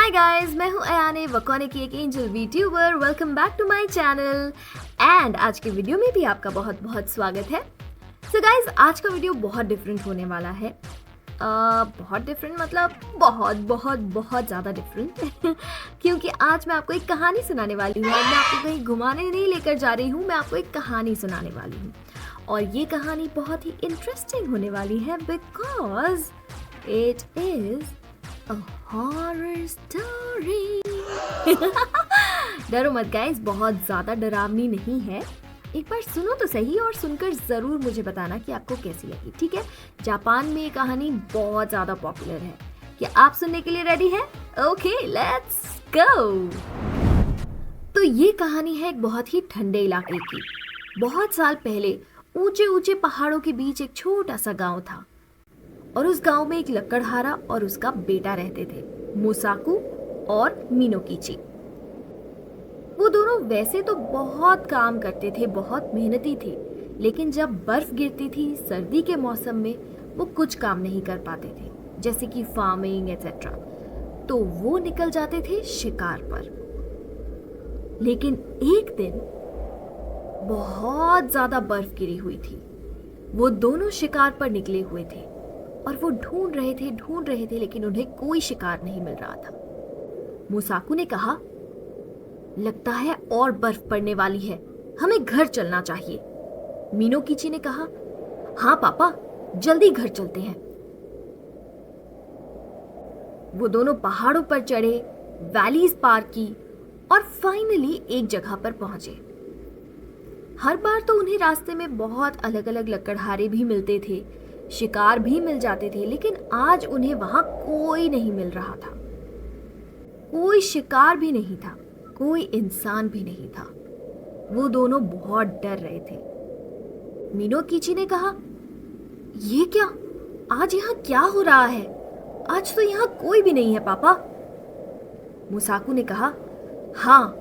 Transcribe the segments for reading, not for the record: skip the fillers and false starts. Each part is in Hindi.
हाय गाइस, मैं हूँ अयाने वकोने की एक angel VTuber. Welcome back to my channel and आज के वीडियो में भी आपका बहुत बहुत स्वागत है। सो गाइस, आज का वीडियो बहुत डिफरेंट होने वाला है। बहुत डिफरेंट मतलब बहुत बहुत बहुत ज़्यादा डिफरेंट क्योंकि आज मैं आपको एक कहानी सुनाने वाली हूँ और मैं आपको कहीं घुमाने नहीं लेकर जा रही हूँ, मैं आपको एक कहानी सुनाने वाली हूँ। और ये कहानी बहुत ही इंटरेस्टिंग होने वाली है because it is A horror story। डरो मत गाइस, बहुत ज्यादा डरावनी नहीं है। एक बार सुनो तो सही और सुनकर जरूर मुझे बताना कि आपको कैसी लगी, ठीक है। जापान में ये कहानी बहुत ज्यादा पॉपुलर है। क्या आप सुनने के लिए रेडी हैं? Okay, let's go. तो ये कहानी है एक बहुत ही ठंडे इलाके की। बहुत साल पहले ऊंचे ऊंचे पहाड़ों के बीच एक छोटा सा गांव था और उस गांव में एक लकड़हारा और उसका बेटा रहते थे, मुसाकू और मीनोकिची। वो दोनों वैसे तो बहुत काम करते थे, बहुत मेहनती थे, लेकिन जब बर्फ गिरती थी सर्दी के मौसम में वो कुछ काम नहीं कर पाते थे, जैसे कि फार्मिंग एटसेट्रा। तो वो निकल जाते थे शिकार पर। लेकिन एक दिन बहुत ज्यादा बर्फ गिरी हुई थी। वो दोनों शिकार पर निकले हुए थे और वो ढूंढ रहे थे लेकिन उन्हें कोई शिकार नहीं मिल रहा था। मुसाकू ने कहा, लगता है और बर्फ पड़ने वाली है, हमें घर चलना चाहिए। मीनोकिची ने कहा, हाँ पापा, जल्दी घर चलते हैं। वो दोनों पहाड़ों पर चढ़े, वैलीज पार की और फाइनली एक जगह पर पहुंचे। हर बार तो उन्हें रास्ते में बहुत अलग अलग लकड़हारे भी मिलते थे, शिकार भी मिल जाते थे, लेकिन आज उन्हें वहां कोई नहीं मिल रहा था। कोई शिकार भी नहीं था, कोई इंसान भी नहीं था। वो दोनों बहुत डर रहे थे। मीनोकिची ने कहा, ये क्या, आज यहाँ क्या हो रहा है? आज तो यहाँ कोई भी नहीं है पापा। मुसाकू ने कहा, हाँ,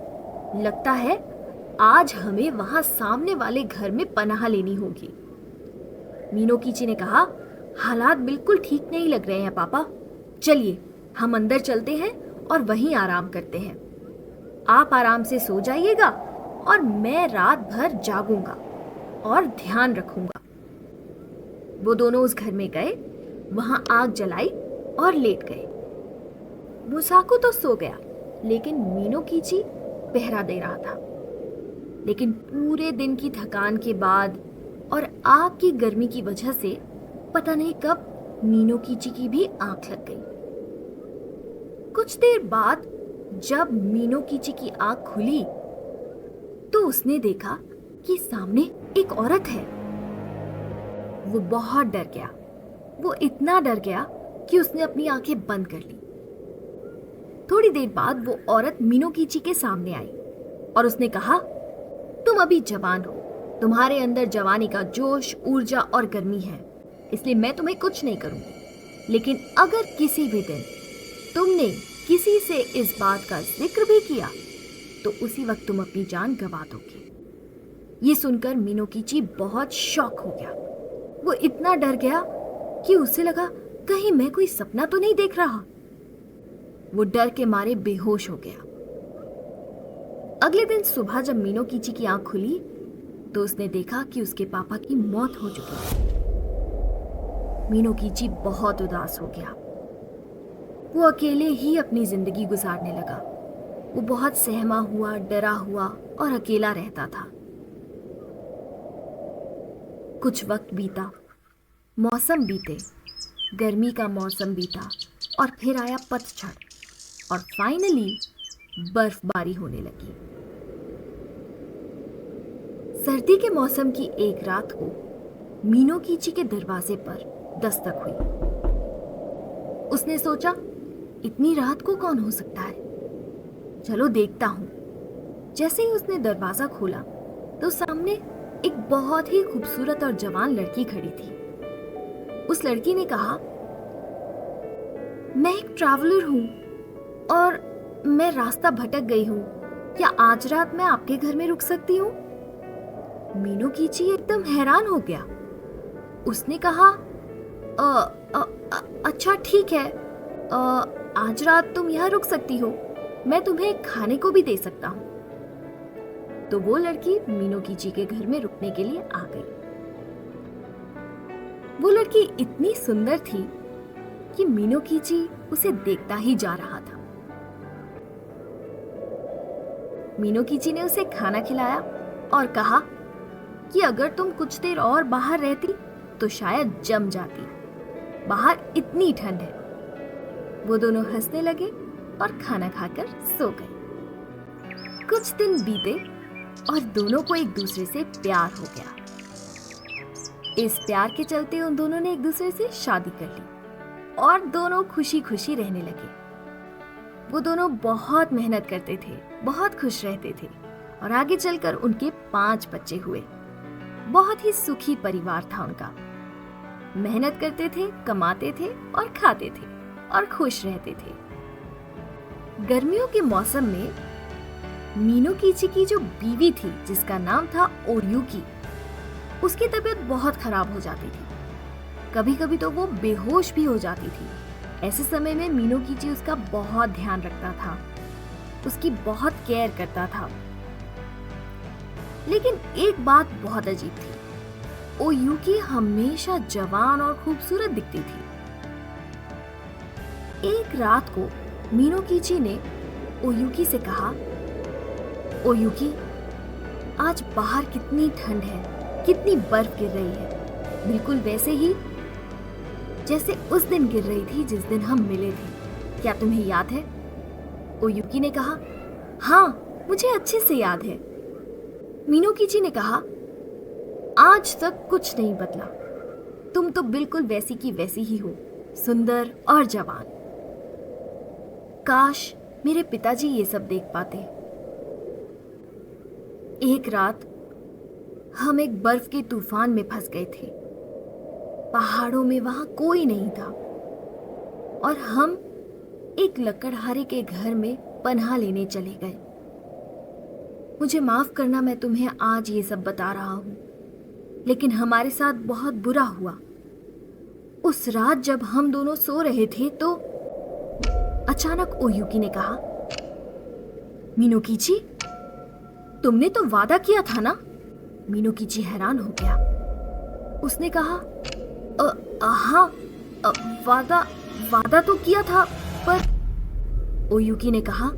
लगता है आज हमें वहां सामने वाले घर में पनाह लेनी होगी। मीनोकिची ने कहा, हालात बिल्कुल ठीक नहीं लग रहे हैं पापा, चलिए हम अंदर चलते हैं और वहीं आराम करते हैं। आप आराम से सो जाइएगा और मैं रात भर जागूंगा और ध्यान रखूंगा। वो दोनों उस घर में गए, वहां आग जलाई और लेट गए। मुसाकू तो सो गया, लेकिन मीनोकिची पहरा दे रहा था। लेकिन पूरे दिन की थकान के बाद और आग की गर्मी की वजह से पता नहीं कब मीनोकिची की भी आंख लग गई। कुछ देर बाद जब मीनोकिची की आंख खुली तो उसने देखा कि सामने एक औरत है। वो बहुत डर गया। वो इतना डर गया कि उसने अपनी आंखें बंद कर ली। थोड़ी देर बाद वो औरत मीनोकिची के सामने आई और उसने कहा, तुम अभी जवान हो, तुम्हारे अंदर जवानी का जोश, ऊर्जा और गर्मी है, इसलिए मैं तुम्हें कुछ नहीं करूंगी। लेकिन अगर किसी भी दिन तुमने किसी से इस बात का जिक्र भी किया तो उसी वक्त तुम अपनी जान गंवा दोगे। ये सुनकर मीनोकिची बहुत शॉक हो गया। वो इतना डर गया कि उसे लगा कहीं मैं कोई सपना तो नहीं देख रहा। वो डर के मारे बेहोश हो गया। अगले दिन सुबह जब मीनोकिची की आंख खुली तो उसने देखा कि उसके पापा की मौत हो चुकी है। मीनोकिची बहुत उदास हो गया। वो अकेले ही अपनी जिंदगी गुजारने लगा। वो बहुत सहमा हुआ, डरा हुआ और अकेला रहता था। कुछ वक्त बीता, मौसम बीते, गर्मी का मौसम बीता और फिर आया पतझड़ और फाइनली बर्फबारी होने लगी। सर्दी के मौसम की एक रात को मीनोकिची के दरवाजे पर दस्तक हुई। उसने सोचा, इतनी रात को कौन हो सकता है, चलो देखता हूं। जैसे ही उसने दरवाजा खोला तो सामने एक बहुत ही खूबसूरत और जवान लड़की खड़ी थी। उस लड़की ने कहा, मैं एक ट्रैवलर हूं और मैं रास्ता भटक गई हूं, क्या आज रात मैं आपके घर में रुक सकती हूँ? मीनोकिची एकदम हैरान हो गया। उसने कहा, अच्छा ठीक है, आज रात तुम यहाँ रुक सकती हो, मैं तुम्हें खाने को भी दे सकता हूँ। तो वो लड़की मीनोकिची के घर में रुकने के लिए आ गई। वो लड़की इतनी सुंदर थी कि मीनोकिची उसे देखता ही जा रहा था। मीनोकिची ने उसे खाना खिलाया और कहा कि अगर तुम कुछ देर और बाहर रहती तो शायद जम जाती, बाहर इतनी ठंड है। वो दोनों हंसने लगे और खाना खाकर सो गए। कुछ दिन बीते और दोनों को एक दूसरे से प्यार हो गया। इस प्यार के चलते उन दोनों ने एक दूसरे से शादी कर ली और दोनों खुशी खुशी रहने लगे। वो दोनों बहुत मेहनत करते थे, बहुत खुश रहते थे और आगे चलकर उनके 5 बच्चे हुए। बहुत ही सुखी परिवार था उनका। मेहनत करते थे, कमाते थे और खाते थे और खुश रहते थे। गर्मियों के मौसम में मीनोकिची की जो बीवी थी, जिसका नाम था ओयुकी, उसकी तबीयत बहुत खराब हो जाती थी। कभी कभी तो वो बेहोश भी हो जाती थी। ऐसे समय में मीनोकिची उसका बहुत ध्यान रखता था, उसकी बहुत केयर करता था। लेकिन एक बात बहुत अजीब थी, ओयुकी हमेशा जवान और खूबसूरत दिखती थी। एक रात को मीनोकिची ने ओयुकी से कहा, ओयुकी, आज बाहर कितनी ठंड है, कितनी बर्फ गिर रही है, बिल्कुल वैसे ही जैसे उस दिन गिर रही थी जिस दिन हम मिले थे। क्या तुम्हें याद है? ओयुकी ने कहा, हाँ, मुझे अच्छे से याद है। मीनोकिची ने कहा, आज तक कुछ नहीं बदला, तुम तो बिल्कुल वैसी की वैसी ही हो, सुंदर और जवान। काश मेरे पिताजी ये सब देख पाते। एक रात हम एक बर्फ के तूफान में फंस गए थे। पहाड़ों में वहां कोई नहीं था और हम एक लकड़हारे के घर में पनाह लेने चले गए। मुझे माफ करना, मैं तुम्हें आज ये सब बता रहा हूं, लेकिन हमारे साथ बहुत बुरा हुआ। उस रात जब हम दोनों सो रहे थे तो अचानक ओयुकी ने कहा, मीनोकिची, तुमने तो वादा किया था ना? मीनोकिची हैरान हो गया। उसने कहा, हाँ, वादा तो किया था, पर ओयुकी ने कहा,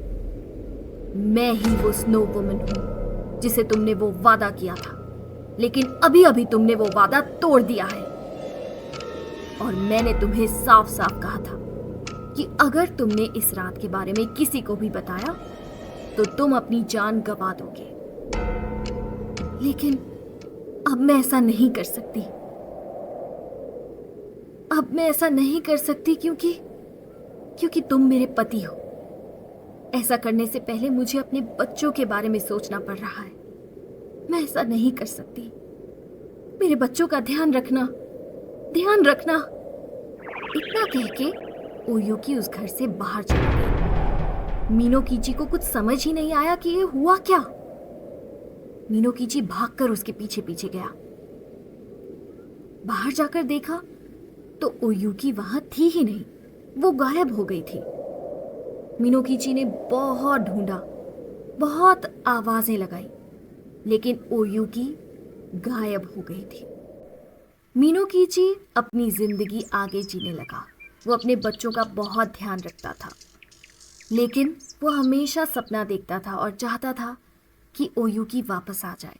मैं ही वो स्नो वुमन हूं जिसे तुमने वो वादा किया था, लेकिन अभी अभी तुमने वो वादा तोड़ दिया है। और मैंने तुम्हें साफ साफ कहा था कि अगर तुमने इस रात के बारे में किसी को भी बताया तो तुम अपनी जान गंवा दोगे। लेकिन अब मैं ऐसा नहीं कर सकती। अब मैं ऐसा नहीं कर सकती क्योंकि तुम मेरे पति हो। ऐसा करने से पहले मुझे अपने बच्चों के बारे में सोचना पड़ रहा है। मैं ऐसा नहीं कर सकती। मेरे बच्चों का ध्यान रखना, ध्यान रखना। इतना कह के ओयुकी उस घर से बाहर चली गई। मीनोकिची को कुछ समझ ही नहीं आया कि ये हुआ क्या। मीनोकिची भागकर उसके पीछे पीछे गया। बाहर जाकर देखा तो ओयुकी वहां थी ही नहीं, वो गायब हो गई थी। मीनोकिची ने बहुत ढूंढा, बहुत आवाजें लगाई, लेकिन ओयुकी गायब हो गई थी। मीनोकिची अपनी जिंदगी आगे जीने लगा। वो अपने बच्चों का बहुत ध्यान रखता था, लेकिन वो हमेशा सपना देखता था और चाहता था कि ओयुकी वापस आ जाए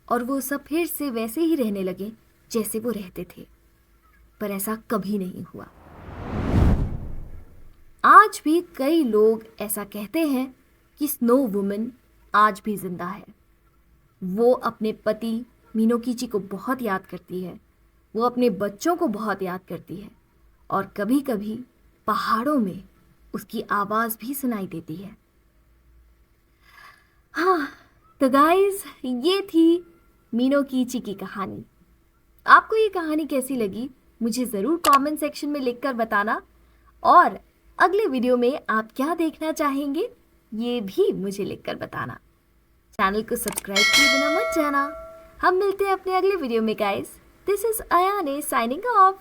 और वो सब फिर से वैसे ही रहने लगे जैसे वो रहते थे। पर ऐसा कभी नहीं हुआ। आज भी कई लोग ऐसा कहते हैं कि स्नो वुमन आज भी जिंदा है। वो अपने पति मीनोकिची को बहुत याद करती है, वो अपने बच्चों को बहुत याद करती है और कभी कभी पहाड़ों में उसकी आवाज़ भी सुनाई देती है। हाँ, तो गाइस, ये थी मीनोकिची की कहानी। आपको ये कहानी कैसी लगी मुझे ज़रूर कमेंट सेक्शन में लिखकर बताना, और अगले वीडियो में आप क्या देखना चाहेंगे ये भी मुझे लिखकर बताना। चैनल को सब्सक्राइब किए बिना मत जाना। हम मिलते हैं अपने अगले वीडियो में गाइस। दिस इज अयाने साइनिंग ऑफ।